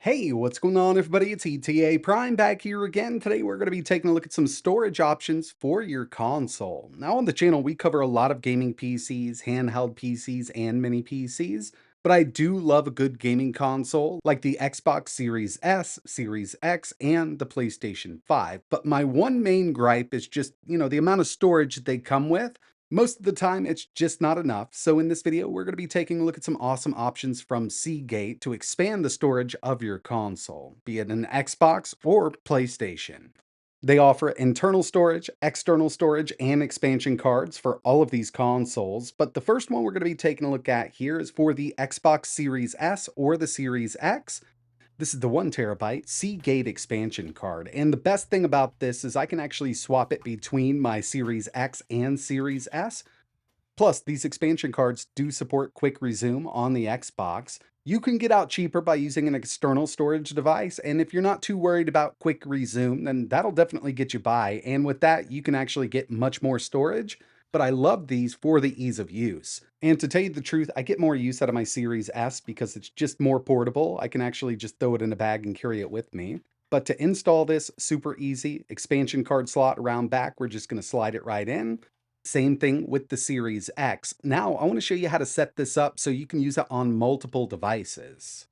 Hey, what's going on, everybody? It's ETA Prime back here again. Today, we're going to be taking a look at some storage options for your console. Now, on the channel, we cover a lot of gaming PCs, handheld PCs, and mini PCs. But I do love a good gaming console like the Xbox Series S, Series X, and the PlayStation 5. But my one main gripe is just, the amount of storage that they come with. Most of the time, it's just not enough. So in this video, we're going to be taking a look at some awesome options from Seagate to expand the storage of your console, be it an Xbox or PlayStation. They offer internal storage, external storage, and expansion cards for all of these consoles. But the first one we're going to be taking a look at here is for the Xbox Series S or the Series X. This is the 1 TB Seagate expansion card. And the best thing about this is I can actually swap it between my Series X and Series S. Plus, these expansion cards do support quick resume on the Xbox. You can get out cheaper by using an external storage device, and if you're not too worried about quick resume, then that'll definitely get you by. And with that, you can actually get much more storage. But I love these for the ease of use. And to tell you the truth, I get more use out of my Series S because it's just more portable. I can actually just throw it in a bag and carry it with me. But to install this, super easy. Expansion card slot around back, we're just going to slide it right in. Same thing with the Series X. Now, I want to show you how to set this up so you can use it on multiple devices.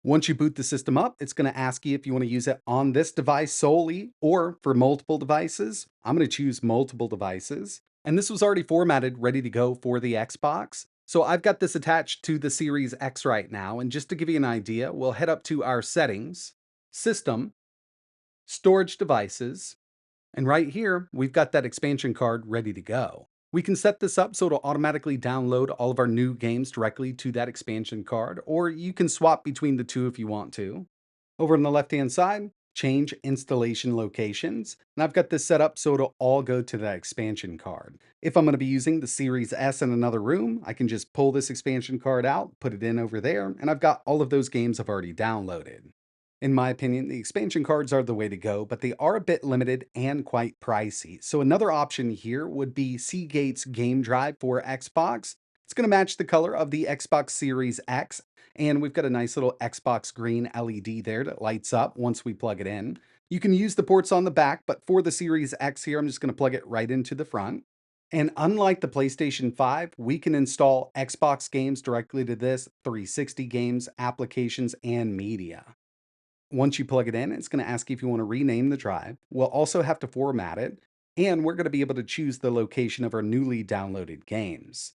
Once you boot the system up, it's going to ask you if you want to use it on this device solely or for multiple devices. I'm going to choose multiple devices. And this was already formatted, ready to go for the Xbox. So I've got this attached to the Series X right now. And just to give you an idea, we'll head up to our settings, system, storage devices, and right here, we've got that expansion card ready to go. We can set this up so it'll automatically download all of our new games directly to that expansion card, or you can swap between the two if you want to. Over on the left-hand side, change installation locations. And I've got this set up so it'll all go to that expansion card. If I'm going to be using the Series S in another room, I can just pull this expansion card out, put it in over there, and I've got all of those games I've already downloaded. In my opinion, the expansion cards are the way to go, but they are a bit limited and quite pricey. So another option here would be Seagate's Game Drive for Xbox. It's going to match the color of the Xbox Series X, and we've got a nice little Xbox green LED there that lights up once we plug it in. You can use the ports on the back, but for the Series X here, I'm just going to plug it right into the front. And unlike the PlayStation 5, we can install Xbox games directly to this, 360 games, applications, and media. Once you plug it in, it's going to ask you if you want to rename the drive. We'll also have to format it, and we're going to be able to choose the location of our newly downloaded games.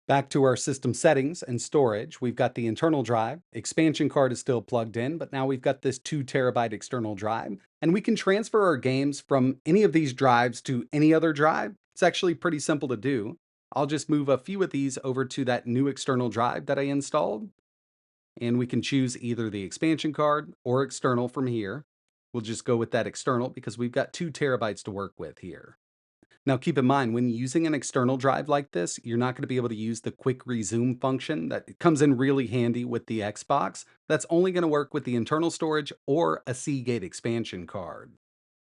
Back to our system settings and storage, we've got the internal drive. Expansion card is still plugged in, but now we've got this 2 TB external drive, and we can transfer our games from any of these drives to any other drive. It's actually pretty simple to do. I'll just move a few of these over to that new external drive that I installed, and we can choose either the expansion card or external from here. We'll just go with that external because we've got 2 TB to work with here. Now keep in mind, when using an external drive like this, you're not going to be able to use the quick resume function that comes in really handy with the Xbox. That's only going to work with the internal storage or a Seagate expansion card.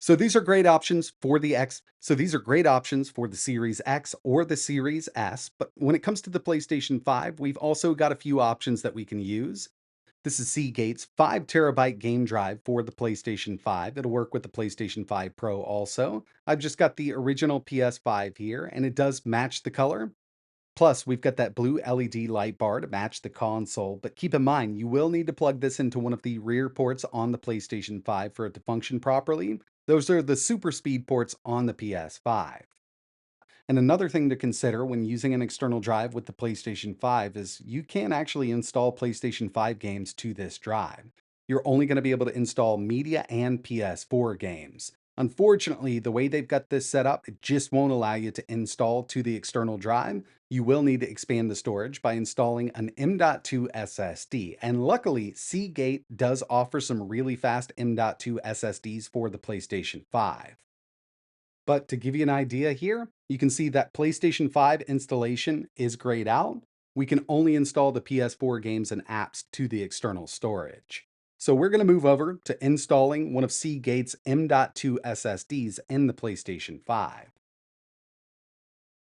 So these are great options for the X. So these are great options for the Series X or the Series S. But when it comes to the PlayStation 5, we've also got a few options that we can use. This is Seagate's 5 TB game drive for the PlayStation 5. It'll work with the PlayStation 5 Pro also. I've just got the original PS5 here, and it does match the color. Plus, we've got that blue LED light bar to match the console, but keep in mind, you will need to plug this into one of the rear ports on the PlayStation 5 for it to function properly. Those are the super speed ports on the PS5. And another thing to consider when using an external drive with the PlayStation 5 is you can actually install PlayStation 5 games to this drive. You're only going to be able to install media and PS4 games. Unfortunately, the way they've got this set up, it just won't allow you to install to the external drive. You will need to expand the storage by installing an M.2 SSD. And luckily, Seagate does offer some really fast M.2 SSDs for the PlayStation 5. But to give you an idea here, you can see that PlayStation 5 installation is grayed out. We can only install the PS4 games and apps to the external storage. So we're going to move over to installing one of Seagate's M.2 SSDs in the PlayStation 5.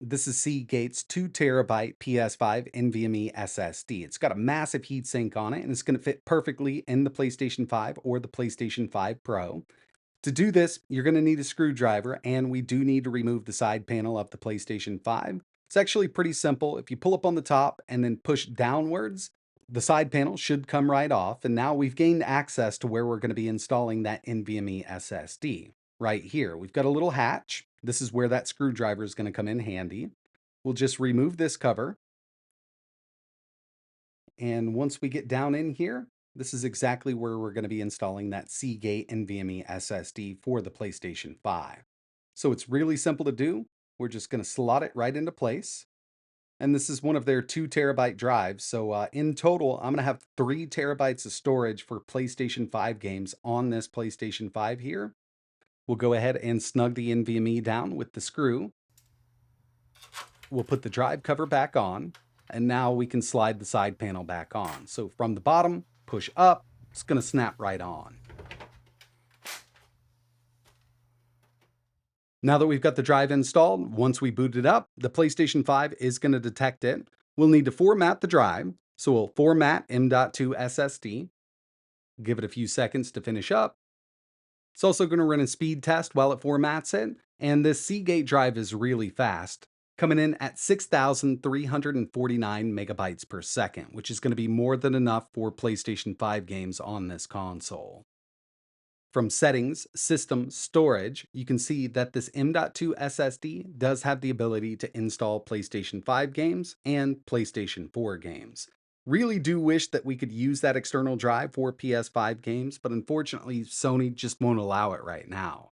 This is Seagate's 2 terabyte PS5 NVMe SSD. It's got a massive heatsink on it, and it's going to fit perfectly in the PlayStation 5 or the PlayStation 5 Pro. To do this, you're going to need a screwdriver, and we do need to remove the side panel of the PlayStation 5. It's actually pretty simple. If you pull up on the top and then push downwards, the side panel should come right off. And now we've gained access to where we're going to be installing that NVMe SSD. Right here, we've got a little hatch. This is where that screwdriver is going to come in handy. We'll just remove this cover. And once we get down in here, this is exactly where we're going to be installing that Seagate NVMe SSD for the PlayStation 5. So it's really simple to do. We're just going to slot it right into place. And this is one of their 2 terabyte drives. So in total, I'm going to have 3 terabytes of storage for PlayStation 5 games on this PlayStation 5 here. We'll go ahead and snug the NVMe down with the screw. We'll put the drive cover back on, and now we can slide the side panel back on. So from the bottom, push up, it's going to snap right on. Now that we've got the drive installed, once we boot it up, the PlayStation 5 is going to detect it. We'll need to format the drive. So we'll format M.2 SSD, give it a few seconds to finish up. It's also going to run a speed test while it formats it. And this Seagate drive is really fast, coming in at 6,349 megabytes per second, which is going to be more than enough for PlayStation 5 games on this console. From settings, system, storage, you can see that this M.2 SSD does have the ability to install PlayStation 5 games and PlayStation 4 games. Really do wish that we could use that external drive for PS5 games, but unfortunately, Sony just won't allow it right now.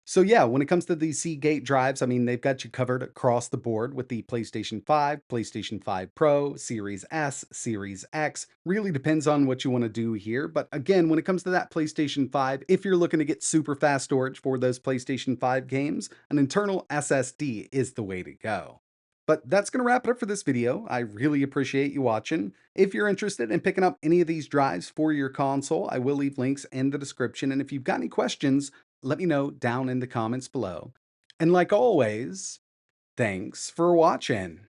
So yeah, when it comes to these Seagate drives, I mean, they've got you covered across the board with the PlayStation 5, PlayStation 5 Pro, Series S, Series X. Really depends on what you want to do here. But again, when it comes to that PlayStation 5, if you're looking to get super fast storage for those PlayStation 5 games, an internal SSD is the way to go. But that's going to wrap it up for this video. I really appreciate you watching. If you're interested in picking up any of these drives for your console, I will leave links in the description. And if you've got any questions, let me know down in the comments below. And like always, thanks for watching.